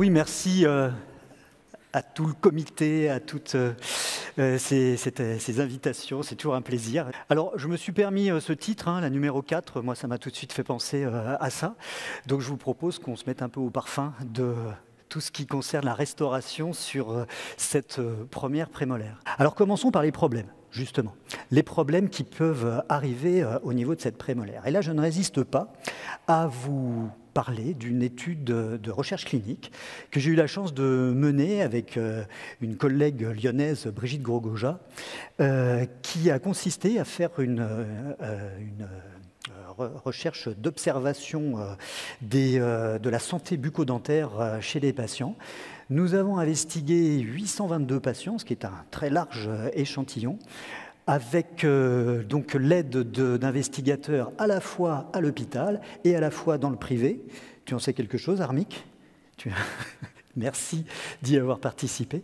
oui, merci à tout le comité, à toutes ces invitations, c'est toujours un plaisir. Alors, je me suis permis ce titre, hein, la numéro 4, moi ça m'a tout de suite fait penser à ça. Donc je vous propose qu'on se mette un peu au parfum de tout ce qui concerne la restauration sur cette première prémolaire. Alors commençons par les problèmes. Justement, les problèmes qui peuvent arriver au niveau de cette prémolaire. Et là, je ne résiste pas à vous parler d'une étude de recherche clinique que j'ai eu la chance de mener avec une collègue lyonnaise, Brigitte Grogoja, qui a consisté à faire une recherche d'observation de la santé bucco-dentaire chez les patients. Nous avons investigué 822 patients, ce qui est un très large échantillon, avec donc l'aide d'investigateurs à la fois à l'hôpital et à la fois dans le privé. Tu en sais quelque chose, Armik? Merci d'y avoir participé.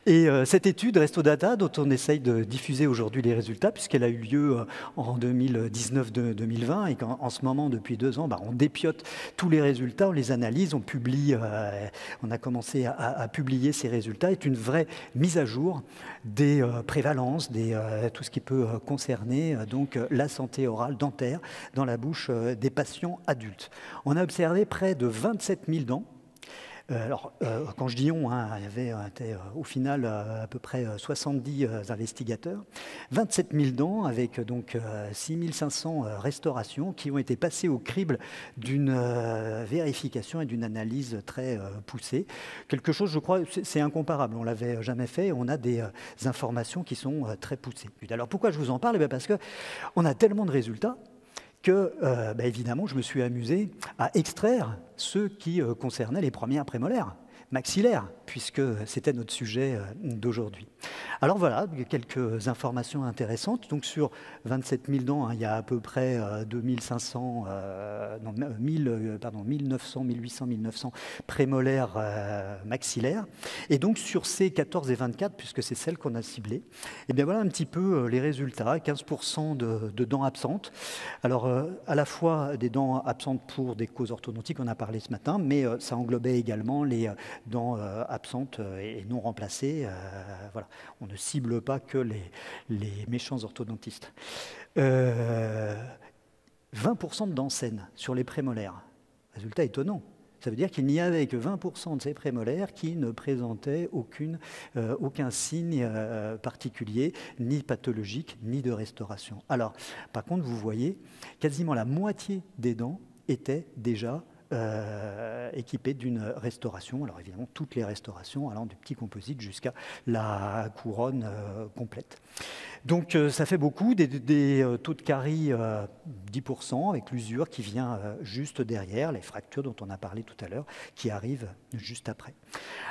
Et cette étude RestoData, dont on essaye de diffuser aujourd'hui les résultats, puisqu'elle a eu lieu en 2019-2020, et qu'en ce moment, depuis 2 ans, on dépiote tous les résultats, on les analyse, on publie, on a commencé à publier ces résultats, est une vraie mise à jour des prévalences, tout ce qui peut concerner donc la santé orale dentaire dans la bouche des patients adultes. On a observé près de 27 000 dents. Alors, quand je dis on, il y avait au final à peu près 70 investigateurs, 27 000 dents avec donc 6 500 restaurations qui ont été passées au crible d'une vérification et d'une analyse très poussée. Quelque chose, je crois, c'est incomparable, on ne l'avait jamais fait, on a des informations qui sont très poussées. Alors pourquoi je vous en parle? Parce qu'on a tellement de résultats que, évidemment, je me suis amusé à extraire ceux qui concernaient les premières prémolaires, maxillaires, puisque c'était notre sujet d'aujourd'hui. Alors voilà, quelques informations intéressantes. Donc sur 27 000 dents, il y a à peu près 1900, 1900 prémolaires maxillaires. Et donc sur ces 14 et 24, puisque c'est celles qu'on a ciblées, et bien voilà un petit peu les résultats, 15% de dents absentes. Alors à la fois des dents absentes pour des causes orthodontiques, on a parlé ce matin, mais ça englobait également les dents absentes et non remplacées. Voilà. On ne cible pas que les méchants orthodontistes. 20% de dents saines sur les prémolaires. Résultat étonnant. Ça veut dire qu'il n'y avait que 20% de ces prémolaires qui ne présentaient aucun signe particulier, ni pathologique, ni de restauration. Alors, par contre, vous voyez, quasiment la moitié des dents étaient déjà équipées d'une restauration. Alors évidemment, toutes les restaurations allant du petit composite jusqu'à la couronne complète. Donc ça fait beaucoup, des taux de carie 10%, avec l'usure qui vient juste derrière, les fractures dont on a parlé tout à l'heure, qui arrivent juste après.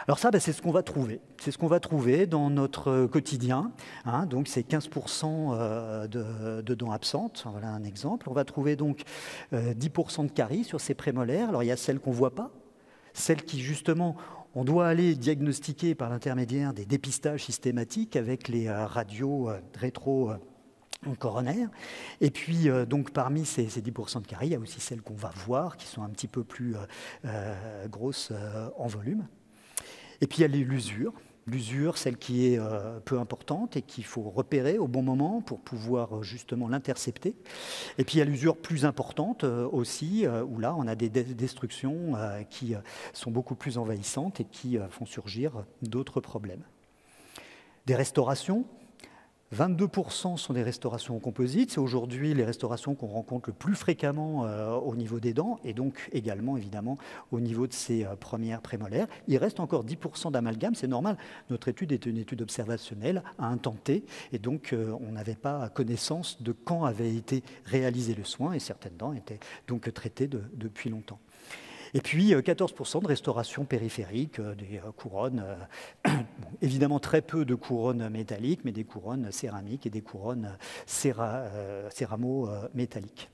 Alors ça, c'est ce qu'on va trouver. C'est ce qu'on va trouver dans notre quotidien. Hein, donc c'est 15% de dents absentes. Voilà un exemple. On va trouver donc 10% de caries sur ces prémolaires. Alors il y a celles qu'on ne voit pas, celles qui justement... On doit aller diagnostiquer par l'intermédiaire des dépistages systématiques avec les radios rétro-coronaires. Et puis, donc, parmi ces 10% de caries, il y a aussi celles qu'on va voir, qui sont un petit peu plus grosses en volume. Et puis, il y a l'usure. L'usure, celle qui est peu importante et qu'il faut repérer au bon moment pour pouvoir justement l'intercepter. Et puis il y a l'usure plus importante aussi, où là on a des destructions qui sont beaucoup plus envahissantes et qui font surgir d'autres problèmes. Des restaurations. 22% sont des restaurations composites. C'est aujourd'hui les restaurations qu'on rencontre le plus fréquemment au niveau des dents et donc également évidemment au niveau de ces premières prémolaires. Il reste encore 10% d'amalgame, c'est normal. Notre étude est une étude observationnelle à un temps T et donc on n'avait pas connaissance de quand avait été réalisé le soin et certaines dents étaient donc traitées depuis longtemps. Et puis 14% de restauration périphérique, des couronnes, évidemment très peu de couronnes métalliques, mais des couronnes céramiques et des couronnes céramo-métalliques.